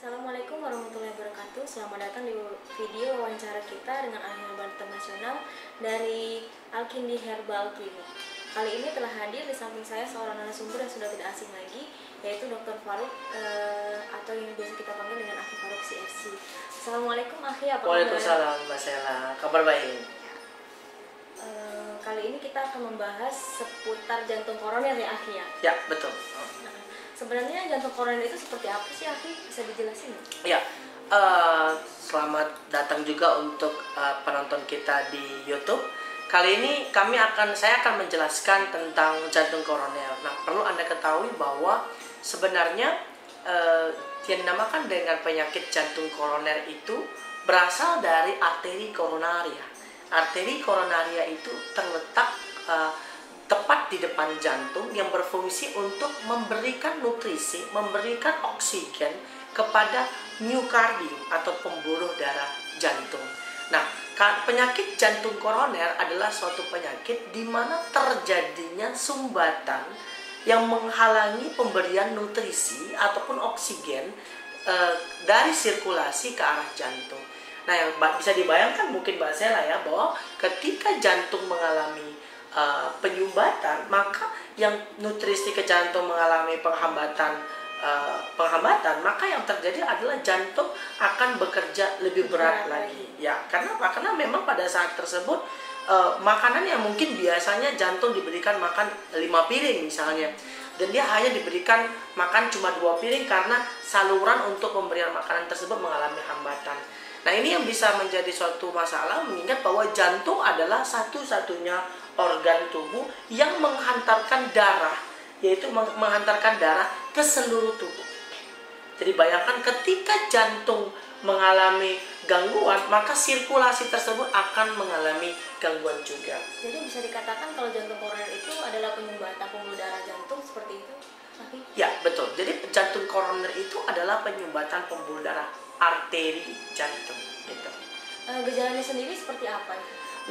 Assalamualaikum warahmatullahi wabarakatuh. Selamat datang di video wawancara kita dengan ahli herbal internasional dari Alkindi Herbal Clinic. Kali ini telah hadir di samping saya seorang narasumber yang sudah tidak asing lagi, yaitu Dr. Faruk atau yang biasa kita panggil dengan Akhi Faruk CFC. Assalamualaikum Akhi, apa kabar? Waalaikumsalam Mbak Sela, kabar baik. Kali ini kita akan membahas seputar jantung koroner ya Akhi ya? Ya, betul. Sebenarnya jantung koroner itu seperti apa sih Akhi? Bisa dijelasin? Ya, selamat datang juga untuk penonton kita di YouTube. Kali ini saya akan menjelaskan tentang jantung koroner. Nah, perlu Anda ketahui bahwa sebenarnya yang dinamakan dengan penyakit jantung koroner itu berasal dari arteri koronaria. Arteri koronaria itu terletak tepat di depan jantung yang berfungsi untuk memberikan nutrisi, memberikan oksigen kepada miokardium atau pembuluh darah jantung. Nah, penyakit jantung koroner adalah suatu penyakit di mana terjadinya sumbatan yang menghalangi pemberian nutrisi ataupun oksigen dari sirkulasi ke arah jantung. Nah, yang bisa dibayangkan mungkin Mbak Sela ya, bahwa ketika jantung mengalami penyumbatan, maka yang nutrisi ke jantung mengalami penghambatan, maka yang terjadi adalah jantung akan bekerja lebih berat lagi. Ya, karena apa? Karena memang pada saat tersebut makanan yang mungkin biasanya jantung diberikan makan 5 piring misalnya, dan dia hanya diberikan makan cuma 2 piring karena saluran untuk pemberian makanan tersebut mengalami hambatan. Nah, ini yang bisa menjadi suatu masalah, mengingat bahwa jantung adalah satu-satunya organ tubuh yang menghantarkan darah, yaitu menghantarkan darah ke seluruh tubuh. Jadi bayangkan ketika jantung mengalami gangguan, maka sirkulasi tersebut akan mengalami gangguan juga. Jadi bisa dikatakan kalau jantung koroner itu adalah penyumbatan pembuluh darah jantung, seperti itu? Ya, betul. Jadi jantung koroner itu adalah penyumbatan pembuluh darah arteri jantung gitu. Gejalanya sendiri seperti apa?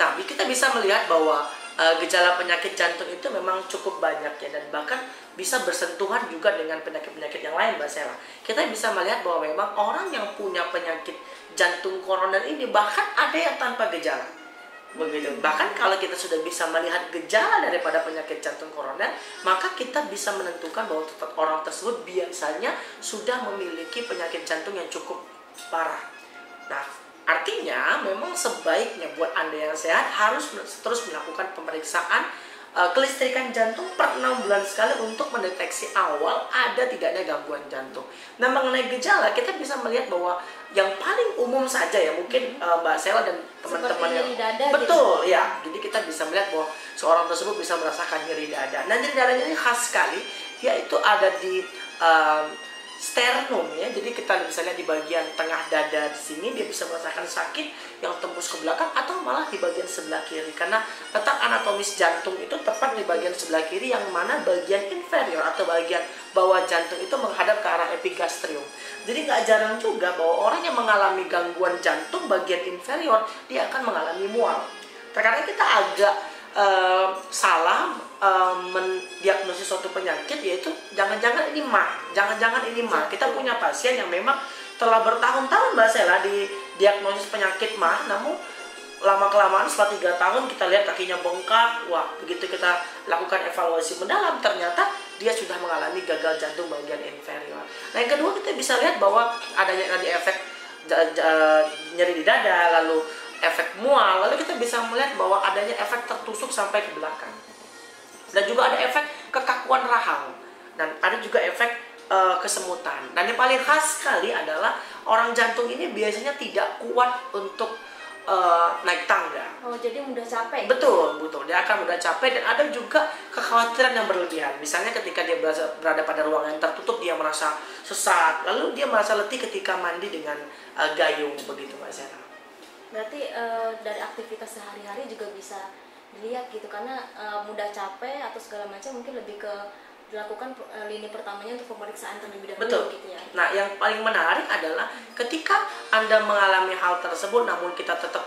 Nah, kita bisa melihat bahwa gejala penyakit jantung itu memang cukup banyak ya, dan bahkan bisa bersentuhan juga dengan penyakit-penyakit yang lain, Mbak Sela. Kita bisa melihat bahwa memang orang yang punya penyakit jantung koroner ini bahkan ada yang tanpa gejala. Begitu. Bahkan kalau kita sudah bisa melihat gejala daripada penyakit jantung koroner, maka kita bisa menentukan bahwa orang tersebut biasanya sudah memiliki penyakit jantung yang cukup parah. Nah, artinya memang sebaiknya buat Anda yang sehat harus terus melakukan pemeriksaan kelistrikan jantung per 6 bulan sekali untuk mendeteksi awal ada tidaknya gangguan jantung. Nah, mengenai gejala kita bisa melihat bahwa yang paling umum saja ya, mungkin Mbak Sela dan teman-teman yang betul gitu. Ya, jadi kita bisa melihat bahwa seorang tersebut bisa merasakan nyeri dada. Nah, nyeri dadanya ini khas sekali, yaitu ada di sternum ya. Jadi kita bisa lihat di bagian tengah dada di sini, dia bisa merasakan sakit yang tembus ke belakang atau malah di bagian sebelah kiri, karena letak anatomis jantung itu tepat di bagian sebelah kiri, yang mana bagian inferior atau bagian bawah jantung itu menghadap ke arah epigastrium. Jadi nggak jarang juga bahwa orang yang mengalami gangguan jantung bagian inferior dia akan mengalami mual. Terkadang kita agak salah mendiagnosis suatu penyakit, yaitu jangan-jangan ini MAH, jangan-jangan ini MAH. Kita punya pasien yang memang telah bertahun-tahun Mbak Sela didiagnosis penyakit MAH, namun lama-kelamaan setelah 3 tahun kita lihat kakinya bengkak. Wah, begitu kita lakukan evaluasi mendalam, ternyata dia sudah mengalami gagal jantung bagian inferior. Nah, yang kedua kita bisa lihat bahwa adanya tadi efek nyeri di dada, lalu efek mual, lalu kita bisa melihat bahwa adanya efek tertusuk sampai ke belakang, dan juga ada efek kekakuan rahang, dan ada juga efek kesemutan. Dan yang paling khas sekali adalah orang jantung ini biasanya tidak kuat untuk naik tangga. Oh, jadi mudah capek? Betul, dia akan mudah capek, dan ada juga kekhawatiran yang berlebihan. Misalnya ketika dia berada pada ruangan tertutup, dia merasa sesak, lalu dia merasa letih ketika mandi dengan gayung, begitu Mbak Sela. Berarti dari aktivitas sehari-hari juga bisa dilihat gitu, karena mudah capek atau segala macam, mungkin lebih ke dilakukan lini pertamanya untuk pemeriksaan terlebih dahulu. Betul. Gitu ya. Nah, yang paling menarik adalah ketika Anda mengalami hal tersebut namun kita tetap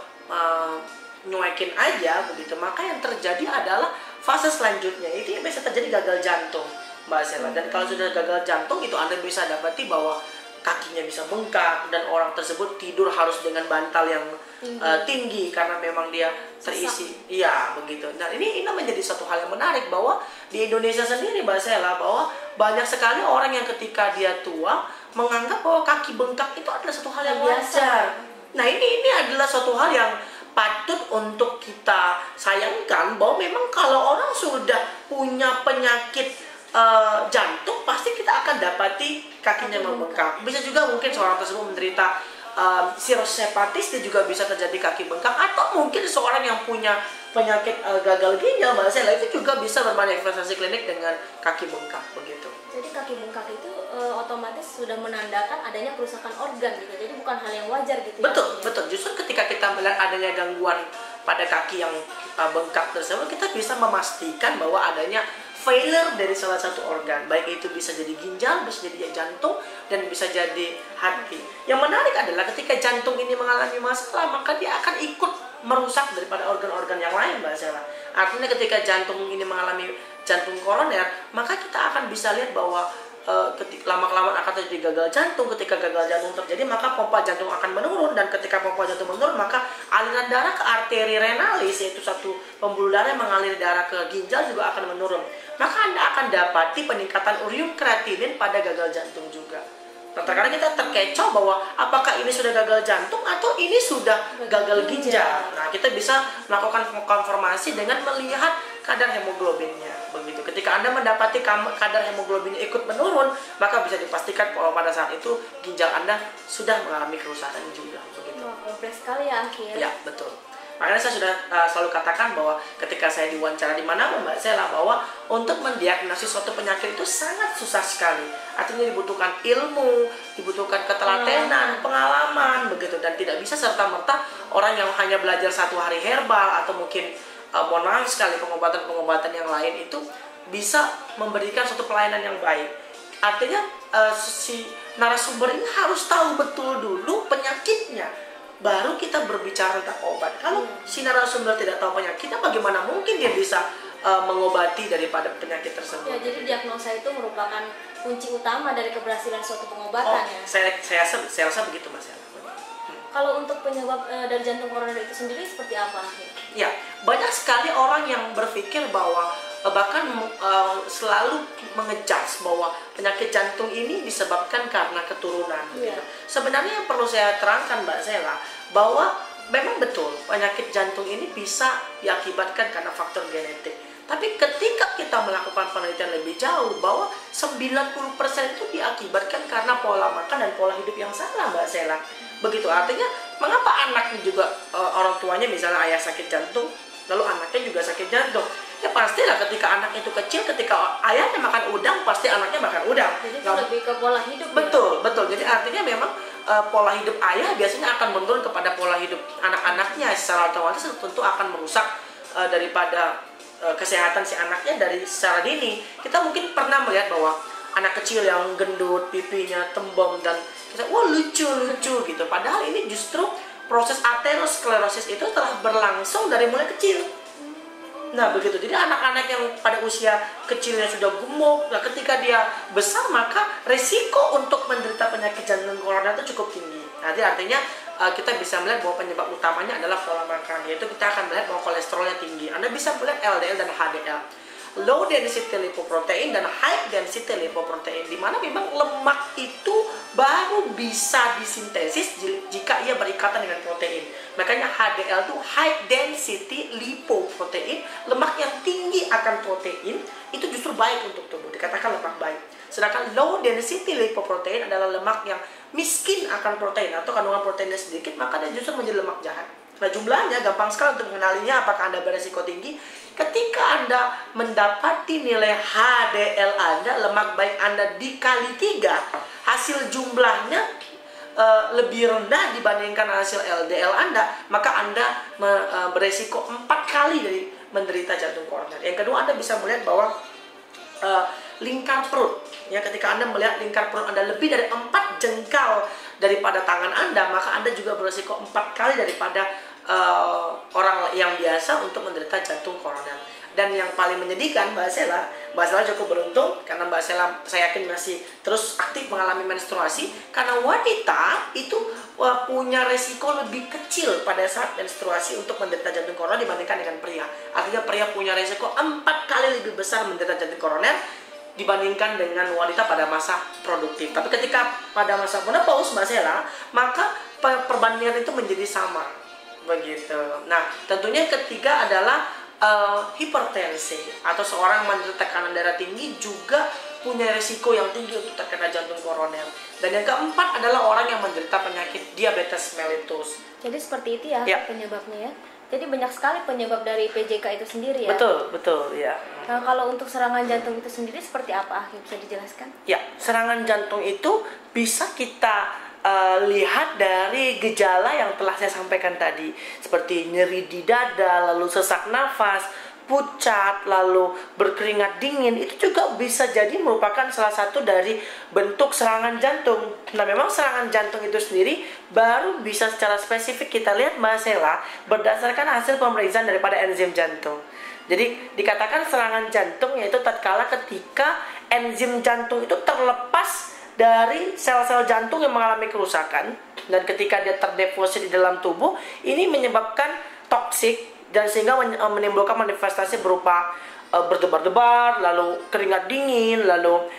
nyuekin aja begitu, maka yang terjadi adalah fase selanjutnya itu bisa terjadi gagal jantung, Mbak Sela. Dan kalau sudah gagal jantung itu Anda bisa dapati bahwa kakinya bisa bengkak, dan orang tersebut tidur harus dengan bantal yang tinggi karena memang dia terisi. Iya, begitu. Nah, ini menjadi satu hal yang menarik bahwa di Indonesia sendiri, Mbak Sela, bahwa banyak sekali orang yang ketika dia tua menganggap bahwa kaki bengkak itu adalah satu hal yang wajar. Nah, ini adalah suatu hal yang patut untuk kita sayangkan, bahwa memang kalau orang sudah punya penyakit jantung, pasti kita akan dapati kakinya membengkak. Bisa juga mungkin seorang tersebut menderita cirrhosis hepatis, dia juga bisa terjadi kaki bengkak. Atau mungkin seorang yang punya penyakit gagal ginjal, Mbak Sela, itu juga bisa bermanifestasi klinik dengan kaki bengkak, begitu. Jadi kaki bengkak itu otomatis sudah menandakan adanya kerusakan organ gitu. Jadi bukan hal yang wajar gitu. Betul, ya, betul. Justru ketika kita melihat adanya gangguan pada kaki yang bengkak tersebut, kita bisa memastikan bahwa adanya failure dari salah satu organ, baik itu bisa jadi ginjal, bisa jadi jantung, dan bisa jadi hati. Yang menarik adalah ketika jantung ini mengalami masalah, maka dia akan ikut merusak daripada organ-organ yang lain, Mbak Sela. Artinya ketika jantung ini mengalami jantung koroner, maka kita akan bisa lihat bahwa lama-kelamaan akan terjadi gagal jantung. Ketika gagal jantung terjadi, maka pompa jantung akan menurun, dan ketika pompa jantung menurun, maka aliran darah ke arteri renalis, yaitu satu pembuluh darah yang mengalir darah ke ginjal, juga akan menurun. Maka Anda akan dapati peningkatan urium kreatinin pada gagal jantung juga. Nah, terkadang kita terkecoh bahwa apakah ini sudah gagal jantung atau ini sudah gagal ginjal. Nah, kita bisa melakukan konfirmasi dengan melihat kadar hemoglobinnya, begitu. Ketika Anda mendapati kadar hemoglobinnya ikut menurun, maka bisa dipastikan bahwa pada saat itu ginjal Anda sudah mengalami kerusakan juga, begitu. Wah, kompleks sekali ya akhir. Ya, betul. Makanya saya sudah selalu katakan bahwa ketika saya diwawancara di mana Mbak Sela, bahwa untuk mendiagnosis suatu penyakit itu sangat susah sekali. Artinya dibutuhkan ilmu, dibutuhkan ketelatenan, pengalaman, begitu. Dan tidak bisa serta-merta orang yang hanya belajar 1 hari herbal atau mungkin mohon maaf sekali pengobatan-pengobatan yang lain itu bisa memberikan suatu pelayanan yang baik. Artinya si narasumber ini harus tahu betul dulu penyakitnya, baru kita berbicara tentang obat. Kalau si narasumber tidak tahu penyakitnya, bagaimana mungkin dia bisa mengobati daripada penyakit tersebut? Ya, jadi diagnosa itu merupakan kunci utama dari keberhasilan suatu pengobatan. Ya. Saya rasa begitu, Mas. Kalau untuk penyebab dari jantung koroner itu sendiri seperti apa? Ya, banyak sekali orang yang berpikir bahwa bahkan selalu mengejudge bahwa penyakit jantung ini disebabkan karena keturunan. Gitu. Sebenarnya yang perlu saya terangkan, Mbak Sela, bahwa memang betul penyakit jantung ini bisa diakibatkan karena faktor genetik. Tapi ketika kita melakukan penelitian lebih jauh, bahwa 90% itu diakibatkan karena pola makan dan pola hidup yang salah, Mbak Sela. Begitu, artinya mengapa anaknya juga orang tuanya misalnya ayah sakit jantung, lalu anaknya juga sakit jantung? Ya pastilah ketika anak itu kecil, ketika ayahnya makan udang, pasti anaknya makan udang. Jadi itu lebih ke pola hidup. Betul, betul. Jadi artinya memang pola hidup ayah biasanya akan menurun kepada pola hidup anak-anaknya, secara otomatis tentu akan merusak daripada kesehatan si anaknya dari secara dini. Kita mungkin pernah melihat bahwa anak kecil yang gendut, pipinya tembem, dan kita wah lucu gitu. Padahal ini justru proses aterosklerosis itu telah berlangsung dari mulai kecil. Nah begitu, jadi anak-anak yang pada usia kecilnya sudah gemuk, nah ketika dia besar maka resiko untuk menderita penyakit jantung koroner itu cukup tinggi. Nanti artinya kita bisa melihat bahwa penyebab utamanya adalah pola makan, yaitu kita akan melihat bahwa kolesterolnya tinggi. Anda bisa melihat LDL dan HDL, low density lipoprotein dan high density lipoprotein, di mana memang lemak itu baru bisa disintesis jika ia berikatan dengan protein. Makanya HDL itu high density lipoprotein, lemak yang tinggi akan protein, itu justru baik untuk tubuh, dikatakan lemak baik. Sedangkan low density lipoprotein adalah lemak yang miskin akan protein atau kandungan proteinnya sedikit, maka dia justru menjadi lemak jahat. Nah jumlahnya gampang sekali untuk mengenalinya apakah Anda beresiko tinggi. Ketika Anda mendapati nilai HDL Anda, lemak baik Anda dikali 3, hasil jumlahnya lebih rendah dibandingkan hasil LDL Anda, maka Anda beresiko 4 kali dari menderita jantung koroner. Yang kedua, Anda bisa melihat bahwa lingkar perut, ya, ketika Anda melihat lingkar perut Anda lebih dari 4 jengkal daripada tangan Anda, maka Anda juga beresiko 4 kali daripada orang yang biasa untuk menderita jantung koroner. Dan yang paling menyedihkan Mbak Sela cukup beruntung karena Mbak Sela saya yakin masih terus aktif mengalami menstruasi, karena wanita itu punya resiko lebih kecil pada saat menstruasi untuk menderita jantung koroner dibandingkan dengan pria. Artinya pria punya resiko 4 kali lebih besar menderita jantung koroner dibandingkan dengan wanita pada masa produktif. Tapi ketika pada masa menopause Mbak Sela, maka perbandingan itu menjadi sama begitu. Nah, tentunya ketiga adalah hipertensi atau seorang menderita tekanan darah tinggi juga punya resiko yang tinggi untuk terkena jantung koroner. Dan yang keempat adalah orang yang menderita penyakit diabetes mellitus. Jadi seperti itu ya, penyebabnya ya. Jadi banyak sekali penyebab dari PJK itu sendiri ya. Betul ya. Nah, kalau untuk serangan jantung itu sendiri seperti apa? Bisa dijelaskan? Ya, serangan jantung itu bisa kita lihat dari gejala yang telah saya sampaikan tadi, seperti nyeri di dada, lalu sesak nafas, pucat, lalu berkeringat dingin. Itu juga bisa jadi merupakan salah satu dari bentuk serangan jantung. Nah, memang serangan jantung itu sendiri baru bisa secara spesifik kita lihat Mbak Sela berdasarkan hasil pemeriksaan daripada enzim jantung. Jadi dikatakan serangan jantung yaitu tatkala ketika enzim jantung itu terlepas dari sel-sel jantung yang mengalami kerusakan, dan ketika dia terdeposit di dalam tubuh, ini menyebabkan toksik dan sehingga menimbulkan manifestasi berupa berdebar-debar, lalu keringat dingin, lalu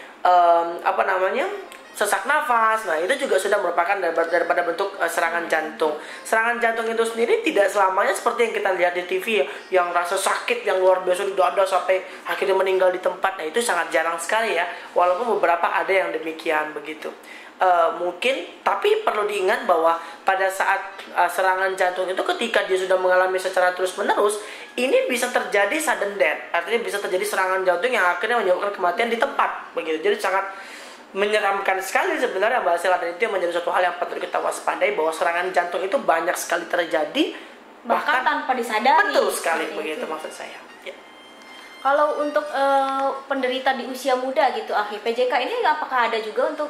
sesak nafas. Nah, itu juga sudah merupakan daripada bentuk serangan jantung. Serangan jantung itu sendiri tidak selamanya seperti yang kita lihat di TV yang rasa sakit yang luar biasa di dada sampai akhirnya meninggal di tempat. Nah, itu sangat jarang sekali ya, walaupun beberapa ada yang demikian begitu. Mungkin, tapi perlu diingat bahwa pada saat serangan jantung itu ketika dia sudah mengalami secara terus-menerus, ini bisa terjadi sudden death. Artinya bisa terjadi serangan jantung yang akhirnya menyebabkan kematian di tempat begitu. Jadi sangat menyeramkan sekali sebenarnya Mbak Sela, dan itu yang menjadi suatu hal yang patut kita waspadai, bahwa serangan jantung itu banyak sekali terjadi bahkan tanpa disadari. Betul sekali begitu maksud saya. Ya. Kalau untuk penderita di usia muda gitu, PJK ini apakah ada juga untuk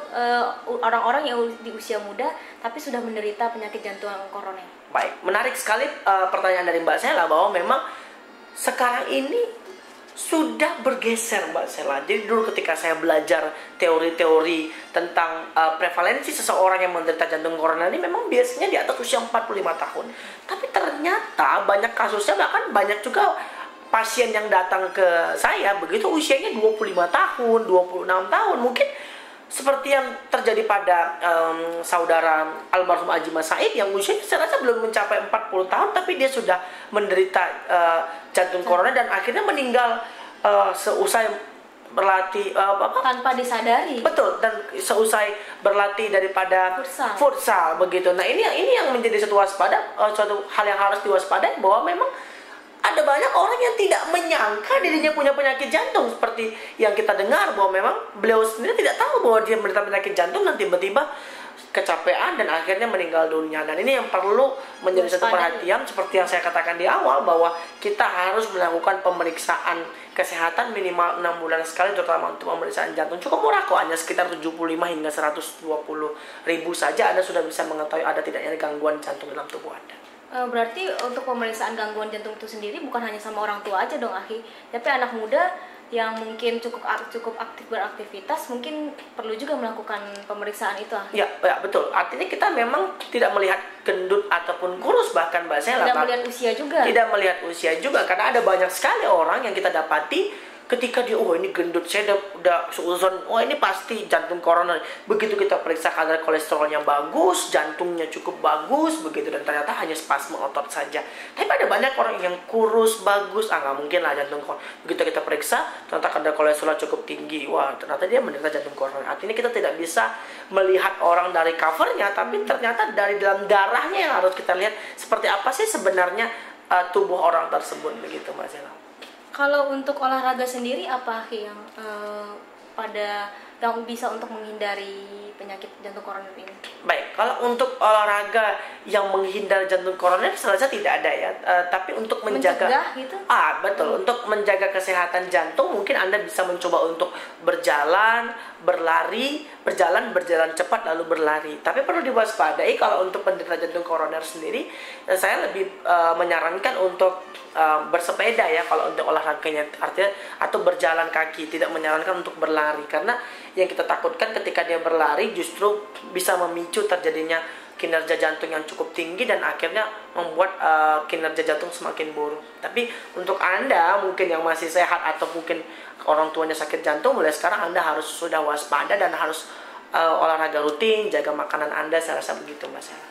orang-orang yang di usia muda tapi sudah menderita penyakit jantung koroner? Baik, menarik sekali pertanyaan dari Mbak Sela, bahwa memang sekarang ini sudah bergeser Mbak Sela. Jadi dulu ketika saya belajar teori-teori tentang prevalensi seseorang yang menderita jantung koroner ini memang biasanya di atas usia 45 tahun. Tapi ternyata banyak kasusnya, bahkan banyak juga pasien yang datang ke saya begitu usianya 25 tahun, 26 tahun. Mungkin seperti yang terjadi pada saudara almarhum Haji Mas Said yang usianya saya rasa belum mencapai 40 tahun, tapi dia sudah menderita jantung koroner dan akhirnya meninggal seusai berlatih tanpa disadari. Betul, dan seusai berlatih daripada futsal begitu. Nah, ini yang menjadi suatu hal yang harus diwaspadai, bahwa memang ada banyak orang yang tidak menyangka dirinya punya penyakit jantung, seperti yang kita dengar bahwa memang beliau sendiri tidak tahu bahwa dia menderita penyakit jantung dan tiba-tiba kecapean dan akhirnya meninggal dunia. Dan ini yang perlu menjadi satu perhatian, seperti yang saya katakan di awal, bahwa kita harus melakukan pemeriksaan kesehatan minimal 6 bulan sekali, terutama untuk pemeriksaan jantung. Cukup murah kok, hanya sekitar 75 hingga 120 ribu saja Anda sudah bisa mengetahui ada tidaknya gangguan jantung dalam tubuh Anda. Berarti untuk pemeriksaan gangguan jantung itu sendiri bukan hanya sama orang tua aja dong tapi anak muda yang mungkin cukup aktif beraktivitas mungkin perlu juga melakukan pemeriksaan itu Ya betul. Artinya kita memang tidak melihat gendut ataupun kurus, bahkan Mbak Sela. Tidak melihat usia juga. Tidak melihat usia juga, karena ada banyak sekali orang yang kita dapati ketika dia, ini gendut, saya udah seuzon, ini pasti jantung koroner. Begitu kita periksa kadar kolesterolnya bagus, jantungnya cukup bagus, begitu, dan ternyata hanya spasme otot saja. Tapi ada banyak orang yang kurus, bagus, nggak mungkin lah jantung koroner. Begitu kita periksa, ternyata kadar kolesterol cukup tinggi, ternyata dia menderita jantung koroner. Artinya kita tidak bisa melihat orang dari covernya, tapi ternyata dari dalam darahnya yang harus kita lihat seperti apa sih sebenarnya tubuh orang tersebut, begitu Mbak Sela. Kalau untuk olahraga sendiri apa yang yang bisa untuk menghindari penyakit jantung koroner ini? Baik, kalau untuk olahraga yang menghindar jantung koroner selesai tidak ada ya. Tapi untuk mencegah gitu? Betul. Untuk menjaga kesehatan jantung mungkin Anda bisa mencoba untuk berjalan, berlari, berjalan cepat lalu berlari. Tapi perlu diwaspadai kalau untuk penderita jantung koroner sendiri, saya lebih menyarankan untuk bersepeda ya kalau untuk olahraganya, artinya atau berjalan kaki, tidak menyarankan untuk berlari karena yang kita takutkan ketika dia berlari justru bisa memicu terjadinya kinerja jantung yang cukup tinggi dan akhirnya membuat kinerja jantung semakin buruk. Tapi untuk Anda mungkin yang masih sehat atau mungkin orang tuanya sakit jantung, mulai sekarang Anda harus sudah waspada dan harus olahraga rutin, jaga makanan Anda, saya rasa begitu Mbak Sela.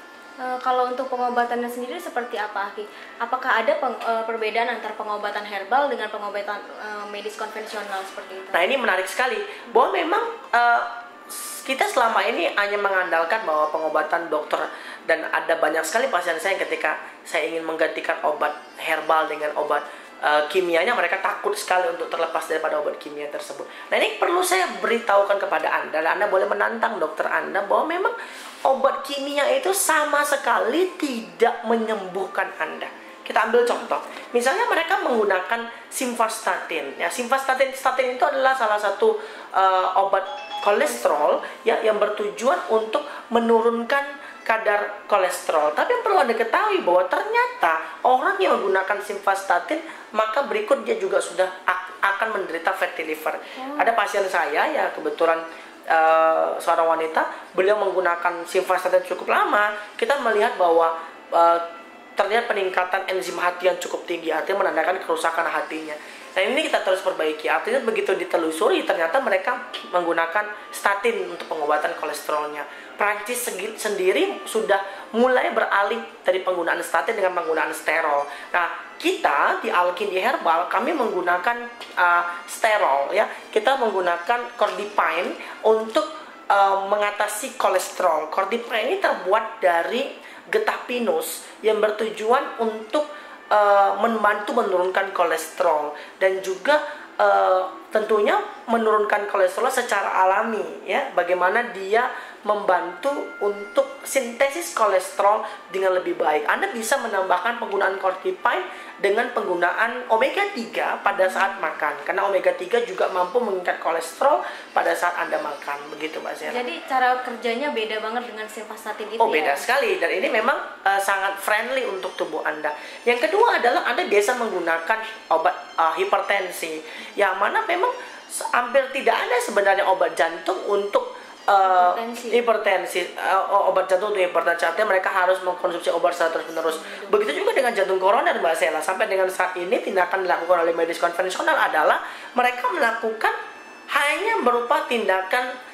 Kalau untuk pengobatannya sendiri seperti apa, Aki? Apakah ada perbedaan antara pengobatan herbal dengan pengobatan medis konvensional seperti itu? Nah ini menarik sekali, bahwa memang kita selama ini hanya mengandalkan bahwa pengobatan dokter, dan ada banyak sekali pasien saya yang ketika saya ingin menggantikan obat herbal dengan obat kimianya, mereka takut sekali untuk terlepas daripada obat kimia tersebut. Nah ini perlu saya beritahukan kepada Anda, dan Anda boleh menantang dokter Anda bahwa memang obat kimia itu sama sekali tidak menyembuhkan Anda. Kita ambil contoh, misalnya mereka menggunakan simvastatin. Ya, simvastatin itu adalah salah satu obat kolesterol ya, yang bertujuan untuk menurunkan kadar kolesterol. Tapi yang perlu Anda ketahui bahwa ternyata orang yang menggunakan simvastatin, maka berikut dia juga sudah akan menderita fatty liver. Ada pasien saya ya, kebetulan seorang wanita, beliau menggunakan simvastatin cukup lama. Kita melihat bahwa terlihat peningkatan enzim hati yang cukup tinggi, artinya menandakan kerusakan hatinya. Nah ini kita terus perbaiki, artinya begitu ditelusuri ternyata mereka menggunakan statin untuk pengobatan kolesterolnya. Prancis sendiri sudah mulai beralih dari penggunaan statin dengan penggunaan sterol. Nah kita di Alkindi Herbal kami menggunakan sterol ya, kita menggunakan cordipine untuk mengatasi kolesterol. Cordipine ini terbuat dari getah pinus yang bertujuan untuk membantu menurunkan kolesterol dan juga tentunya menurunkan kolesterol secara alami ya, bagaimana dia membantu untuk sintesis kolesterol dengan lebih baik. Anda bisa menambahkan penggunaan cordipine dengan penggunaan omega 3 pada saat makan, karena omega 3 juga mampu mengikat kolesterol pada saat Anda makan. Begitu Mbak Sela. Jadi cara kerjanya beda banget dengan simvastatin itu. Beda sekali, dan ini memang sangat friendly untuk tubuh Anda. Yang kedua adalah Anda biasa menggunakan obat hipertensi, yang mana memang hampir tidak ada sebenarnya obat jantung untuk hipertensi. Obat jantung untuk hipertensi, artinya mereka harus mengkonsumsi obat secara terus-menerus. Begitu juga dengan jantung koroner Mbak Sela. Sampai dengan saat ini tindakan dilakukan oleh medis konvensional adalah mereka melakukan hanya berupa tindakan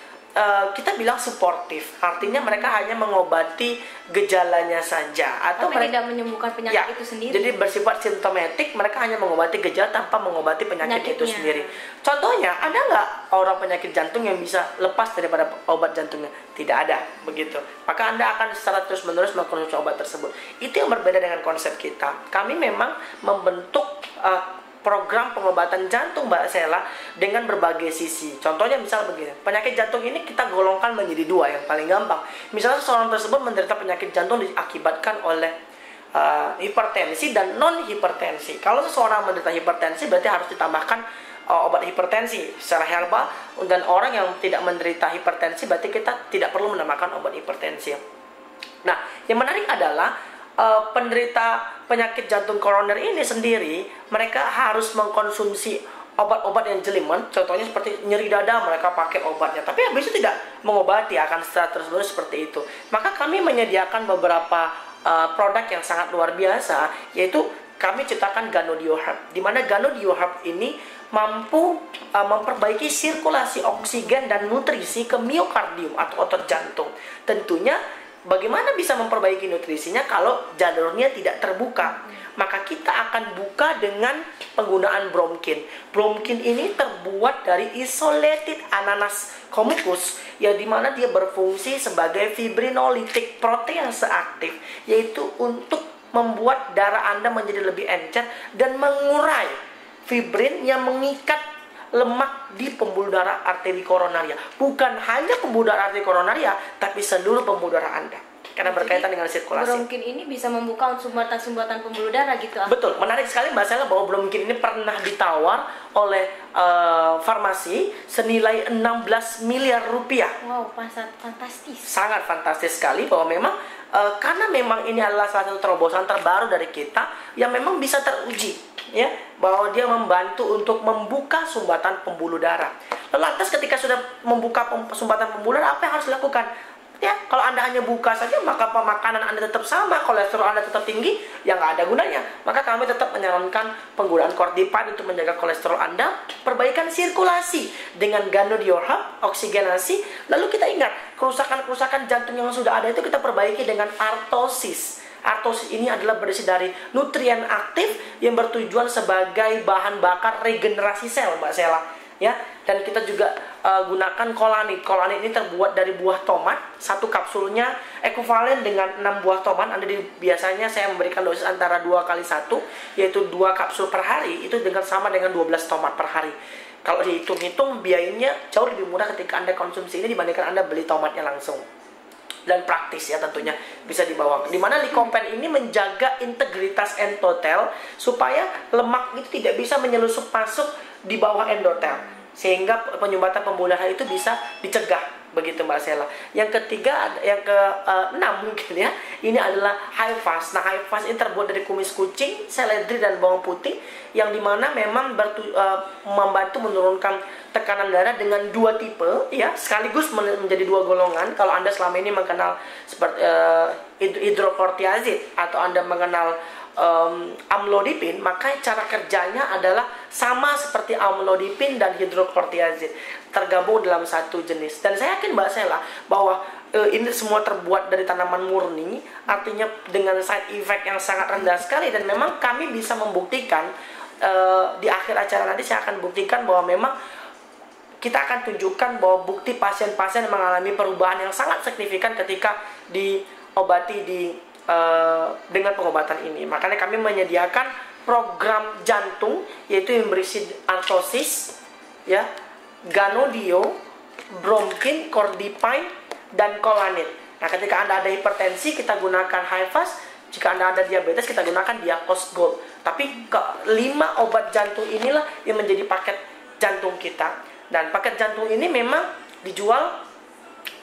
kita bilang suportif, artinya mereka hanya mengobati gejalanya saja, atau tapi mereka tidak menyembuhkan penyakit itu sendiri. Jadi bersifat simptomatik, mereka hanya mengobati gejala tanpa mengobati penyakit itu sendiri. Contohnya, ada nggak orang penyakit jantung yang bisa lepas daripada obat jantungnya? Tidak ada, begitu. Maka Anda akan secara terus-menerus mengkonsumsi obat tersebut. Itu yang berbeda dengan konsep kita. Kami memang membentuk program pengobatan jantung Mbak Sela dengan berbagai sisi. Contohnya misal begini, penyakit jantung ini kita golongkan menjadi dua yang paling gampang. Misalnya seseorang tersebut menderita penyakit jantung diakibatkan oleh hipertensi dan non hipertensi. Kalau seseorang menderita hipertensi berarti harus ditambahkan obat hipertensi secara herbal, dan orang yang tidak menderita hipertensi berarti kita tidak perlu menambahkan obat hipertensi. Nah, yang menarik adalah penderita penyakit jantung koroner ini sendiri, mereka harus mengkonsumsi obat-obat yang jelimet, contohnya seperti nyeri dada, mereka pakai obatnya, tapi habis itu tidak mengobati, akan secara terus-menerus seperti itu. Maka kami menyediakan beberapa produk yang sangat luar biasa, yaitu kami ciptakan Ganodio Herb, di mana Ganodio Herb ini mampu memperbaiki sirkulasi oksigen dan nutrisi ke miokardium atau otot jantung. Tentunya bagaimana bisa memperbaiki nutrisinya kalau jalurnya tidak terbuka? Maka kita akan buka dengan penggunaan bromkin. Bromkin ini terbuat dari isolated ananas comicus, yang dimana dia berfungsi sebagai fibrinolitik protease aktif, yaitu untuk membuat darah Anda menjadi lebih encer dan mengurai fibrin yang mengikat lemak di pembuluh darah arteri koronaria. Bukan hanya pembuluh darah arteri koronaria, tapi seluruh pembuluh darah Anda. Karena berkaitan dengan sirkulasi. Bronkin ini bisa membuka sumbatan-sumbatan pembuluh darah gitu. Betul, menarik sekali Mbak Sela bahwa bronkin ini pernah ditawar oleh farmasi senilai 16 miliar rupiah. Wow, fantastis. Sangat fantastis sekali bahwa memang karena memang ini adalah salah satu terobosan terbaru dari kita yang memang bisa teruji, ya, bahwa dia membantu untuk membuka sumbatan pembuluh darah. Lalu lantas ketika sudah membuka sumbatan pembuluh darah, apa yang harus dilakukan? Ya, kalau Anda hanya buka saja, maka makanan Anda tetap sama, kolesterol Anda tetap tinggi, ya nggak ada gunanya. Maka kami tetap menyarankan penggunaan Cordipine untuk menjaga kolesterol Anda, perbaikan sirkulasi dengan Gano-Dior-Hub, oksigenasi. Lalu kita ingat, kerusakan-kerusakan jantung yang sudah ada itu kita perbaiki dengan artosis. Artosis ini adalah berisi dari nutrien aktif yang bertujuan sebagai bahan bakar regenerasi sel, Mbak Sela. Ya, dan kita juga gunakan kolanit. Kolanit ini terbuat dari buah tomat. Satu kapsulnya ekuivalen dengan 6 buah tomat. Biasanya saya memberikan dosis antara 2x1, yaitu 2 kapsul per hari. Itu sama dengan 12 tomat per hari. Kalau dihitung-hitung biayanya jauh lebih murah ketika Anda konsumsi ini dibandingkan Anda beli tomatnya langsung. Dan praktis ya tentunya bisa dibawa. Dimana Lycopene ini menjaga integritas endotel supaya lemak itu tidak bisa menyelusup masuk di bawah endotel, sehingga penyumbatan pembuluh darah itu bisa dicegah, begitu Mbak Sela. Yang ketiga, yang ke-6 mungkin ya, ini adalah HiFast. Nah, HiFast ini terbuat dari kumis kucing, seledri dan bawang putih, yang dimana memang membantu menurunkan tekanan darah dengan 2 tipe, ya, sekaligus menjadi 2 golongan. Kalau Anda selama ini mengenal seperti hidrokortiazid atau Anda mengenal amlodipin, maka cara kerjanya adalah sama seperti amlodipin dan hidrokortiazid, tergabung dalam satu jenis. Dan saya yakin Mbak Sela bahwa ini semua terbuat dari tanaman murni, artinya dengan side effect yang sangat rendah sekali. Dan memang kami bisa membuktikan di akhir acara nanti saya akan buktikan bahwa memang kita akan tunjukkan bahwa bukti pasien-pasien mengalami perubahan yang sangat signifikan ketika diobati dengan pengobatan ini. Makanya kami menyediakan program jantung, yaitu yang berisi artosis, ya, Gano-Dio, Bronkin, Cordipine, dan Kolanit. Nah, ketika Anda ada hipertensi, kita gunakan HiFast. Jika Anda ada diabetes, kita gunakan Diakos Gold. Tapi ke-5 obat jantung inilah yang menjadi paket jantung kita. Dan paket jantung ini memang dijual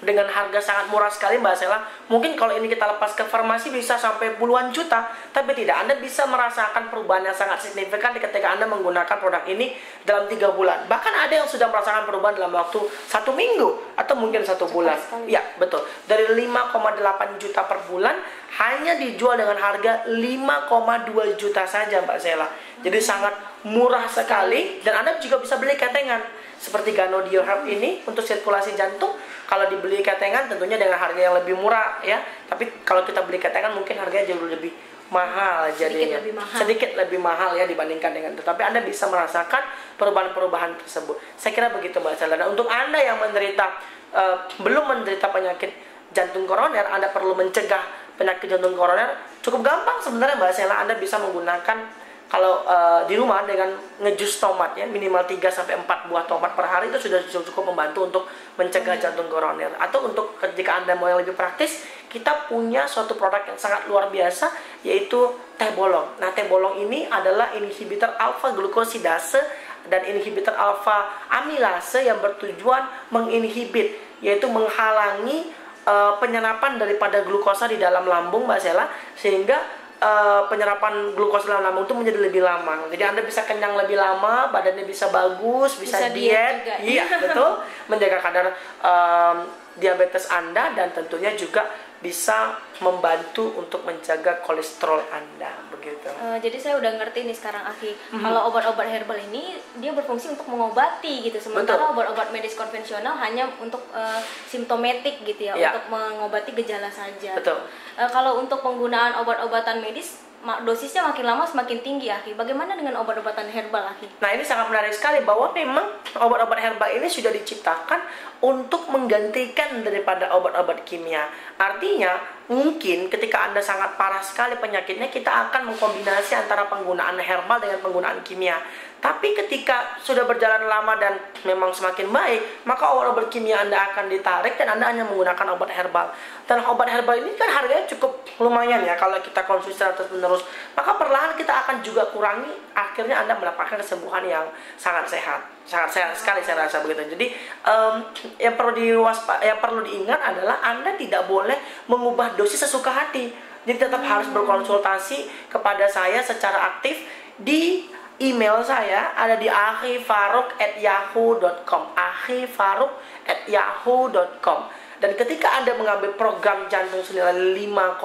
dengan harga sangat murah sekali Mbak Sela. Mungkin kalau ini kita lepas ke farmasi bisa sampai puluhan juta, tapi tidak. Anda bisa merasakan perubahan yang sangat signifikan ketika Anda menggunakan produk ini dalam 3 bulan. Bahkan ada yang sudah merasakan perubahan dalam waktu 1 minggu atau mungkin 1 bulan. Ya, betul. Dari 5,8 juta per bulan hanya dijual dengan harga 5,2 juta saja Mbak Sela. Jadi sangat murah sekali, dan Anda juga bisa beli ketengan seperti Gano-Dior-Hub ini untuk sirkulasi jantung. Kalau dibeli ketengan tentunya dengan harga yang lebih murah ya. Tapi kalau kita beli ketengan mungkin harganya jauh lebih mahal jadinya. Sedikit lebih mahal ya dibandingkan dengan itu. Tapi Anda bisa merasakan perubahan-perubahan tersebut. Saya kira begitu Mbak Sela. Dan untuk Anda yang belum menderita penyakit jantung koroner, Anda perlu mencegah penyakit jantung koroner. Cukup gampang sebenarnya Mbak Sela. Anda bisa menggunakan kalau di rumah dengan ngejus tomat ya, minimal 3-4 buah tomat per hari, itu sudah cukup membantu untuk mencegah jantung koroner. Atau untuk jika Anda mau yang lebih praktis, kita punya suatu produk yang sangat luar biasa, yaitu teh bolong. Nah, teh bolong ini adalah inhibitor alfa glukosidase dan inhibitor alfa amilase yang bertujuan menginhibit, yaitu menghalangi penyerapan daripada glukosa di dalam lambung Mbak Sela, sehingga penyerapan glukosa dalam lambung itu menjadi lebih lama. Jadi Anda bisa kenyang lebih lama, badannya bisa bagus, bisa diet. Iya, betul. Menjaga kadar diabetes Anda, dan tentunya juga bisa membantu untuk menjaga kolesterol Anda, begitu. Jadi saya udah ngerti nih sekarang Aki, kalau obat-obat herbal ini dia berfungsi untuk mengobati gitu, sementara obat-obat medis konvensional hanya untuk simptomatik gitu ya, untuk mengobati gejala saja. Betul. Kalau untuk penggunaan obat-obatan medis, dosisnya makin lama semakin tinggi Aki. Bagaimana dengan obat-obatan herbal Aki? Nah, ini sangat menarik sekali bahwa memang obat-obat herbal ini sudah diciptakan untuk menggantikan daripada obat-obat kimia. Artinya, mungkin ketika Anda sangat parah sekali penyakitnya, kita akan mengkombinasi antara penggunaan herbal dengan penggunaan kimia. Tapi ketika sudah berjalan lama dan memang semakin baik, maka obat-obat kimia Anda akan ditarik dan Anda hanya menggunakan obat herbal. Dan obat herbal ini kan harganya cukup lumayan ya kalau kita konsumsi terus-menerus. Maka perlahan kita akan juga kurangi, akhirnya Anda mendapatkan kesembuhan yang sangat sehat. Sangat sehat sekali saya rasa begitu. Jadi yang perlu diingat adalah Anda tidak boleh mengubah dosis sesuka hati. Jadi tetap harus berkonsultasi kepada saya secara aktif di email saya ada di akhifaruk@yahoo.com, akhifaruk@yahoo.com. Dan ketika Anda mengambil program jantung senilai 5,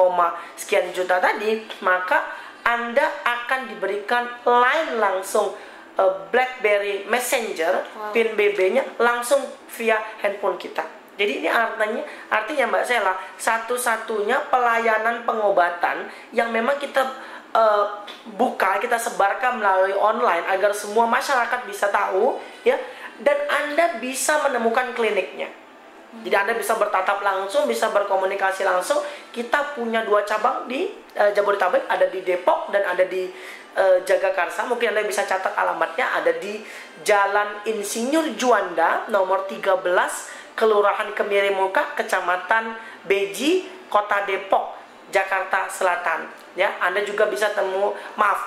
sekian juta tadi, maka Anda akan diberikan line langsung BlackBerry Messenger, PIN BB-nya langsung via handphone kita. Jadi ini artinya Mbak Sela, satu-satunya pelayanan pengobatan yang memang kita kita sebarkan melalui online agar semua masyarakat bisa tahu ya, dan Anda bisa menemukan kliniknya. Jadi Anda bisa bertatap langsung, bisa berkomunikasi langsung. Kita punya 2 cabang di Jabodetabek, ada di Depok dan ada di Jagakarsa. Mungkin Anda bisa catat alamatnya, ada di Jalan Insinyur Juanda nomor 13, Kelurahan Kemiri Muka, Kecamatan Beji, Kota Depok, Jakarta Selatan. Ya, Anda juga bisa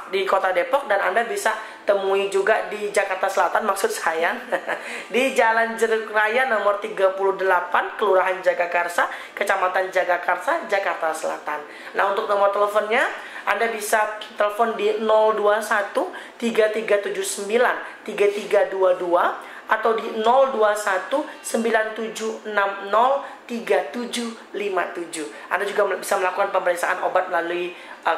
di Kota Depok, dan Anda bisa temui juga di Jakarta Selatan, maksud saya di Jalan Jeruk Raya nomor 38, Kelurahan Jagakarsa, Kecamatan Jagakarsa, Jakarta Selatan. Nah, untuk nomor teleponnya Anda bisa telepon di 021 3379 3322 atau di 021 9760 3757. Anda juga bisa melakukan pemeriksaan obat melalui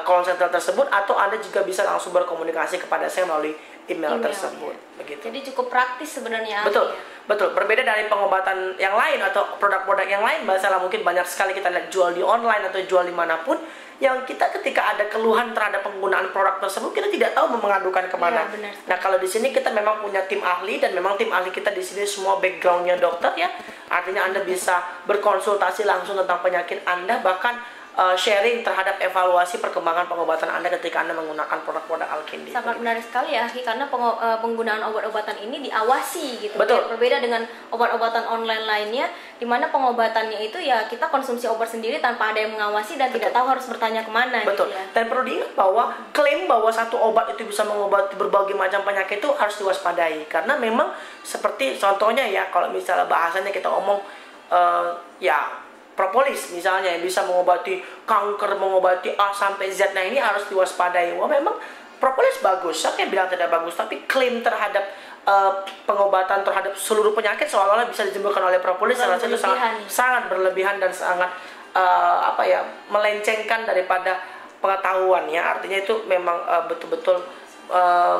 call center tersebut, atau Anda juga bisa langsung berkomunikasi kepada saya melalui email tersebut. Ya. Begitu. Jadi cukup praktis sebenarnya. Betul, ya? betul. Berbeda dari pengobatan yang lain atau produk-produk yang lain, masalah mungkin banyak sekali kita lihat jual di online atau jual dimanapun, yang kita ketika ada keluhan terhadap penggunaan produk tersebut, kita tidak tahu mau mengadukan kemana. Ya, benar. Nah, kalau di sini kita memang punya tim ahli, dan memang tim ahli kita di sini semua backgroundnya dokter ya. Artinya Anda bisa berkonsultasi langsung tentang penyakit Anda, bahkan sharing terhadap evaluasi perkembangan pengobatan Anda ketika Anda menggunakan produk-produk Alkindi. Sangat menarik sekali ya, karena penggunaan obat-obatan ini diawasi gitu. Betul. Berbeda dengan obat-obatan online lainnya, di mana pengobatannya itu ya kita konsumsi obat sendiri tanpa ada yang mengawasi dan tidak tahu harus bertanya kemana. Betul. Gitu ya. Dan perlu diingat bahwa klaim bahwa satu obat itu bisa mengobati berbagai macam penyakit itu harus diwaspadai, karena memang seperti contohnya ya, kalau misalnya bahasanya kita omong propolis misalnya yang bisa mengobati kanker, mengobati A sampai Z. Nah, ini harus diwaspadai. Wah, memang propolis bagus, siapa yang bilang tidak bagus, tapi klaim terhadap pengobatan terhadap seluruh penyakit seolah-olah bisa disembuhkan oleh propolis, saya rasa itu sangat berlebihan dan sangat melencengkan daripada pengetahuan ya. Artinya itu memang betul-betul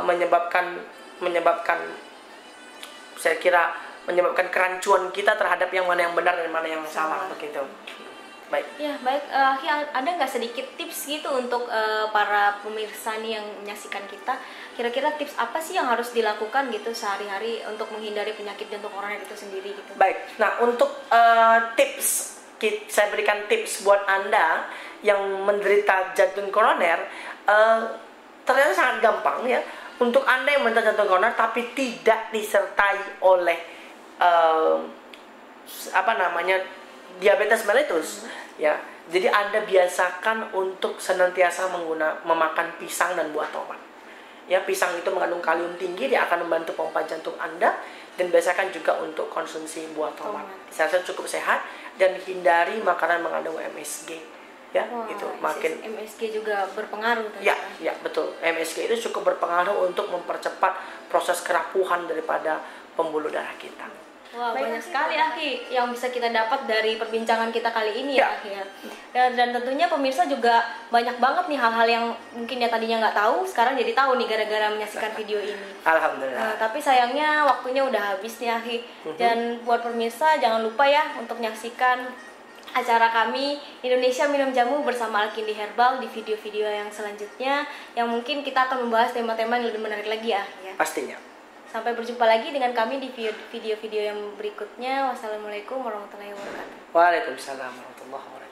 menyebabkan saya kira menyebabkan kerancuan kita terhadap yang mana yang benar dan mana yang salah begitu. Baik. Ya, baik. Ada nggak sedikit tips gitu untuk para pemirsa nih yang menyaksikan kita? Kira-kira tips apa sih yang harus dilakukan gitu sehari-hari untuk menghindari penyakit jantung koroner itu sendiri gitu? Baik. Nah, untuk tips, saya berikan tips buat Anda yang menderita jantung koroner, ternyata sangat gampang ya. Untuk Anda yang menderita jantung koroner tapi tidak disertai oleh diabetes mellitus ya. Jadi Anda biasakan untuk senantiasa memakan pisang dan buah tomat. Ya, pisang itu mengandung kalium tinggi, dia akan membantu pompa jantung Anda, dan biasakan juga untuk konsumsi buah tomat. Saya rasa cukup sehat, dan hindari makanan mengandung MSG. Ya, itu makin MSG juga berpengaruh. Ya, betul. MSG itu cukup berpengaruh untuk mempercepat proses kerapuhan daripada pembuluh darah kita. Wah, banyak sekali Akhi yang bisa kita dapat dari perbincangan kita kali ini ya Akhi ya. Dan tentunya pemirsa juga banyak banget nih hal-hal yang mungkin ya tadinya nggak tahu, sekarang jadi tahu nih gara-gara menyaksikan video ini. Alhamdulillah. Tapi sayangnya waktunya udah habis nih Akhi. Dan buat pemirsa jangan lupa ya untuk menyaksikan acara kami Indonesia Minum Jamu bersama Alkindi Herbal di video-video yang selanjutnya, yang mungkin kita akan membahas tema-tema yang lebih menarik lagi ya. Pastinya. Sampai berjumpa lagi dengan kami di video-video yang berikutnya. Wassalamualaikum warahmatullahi wabarakatuh. Waalaikumsalam warahmatullahi wabarakatuh.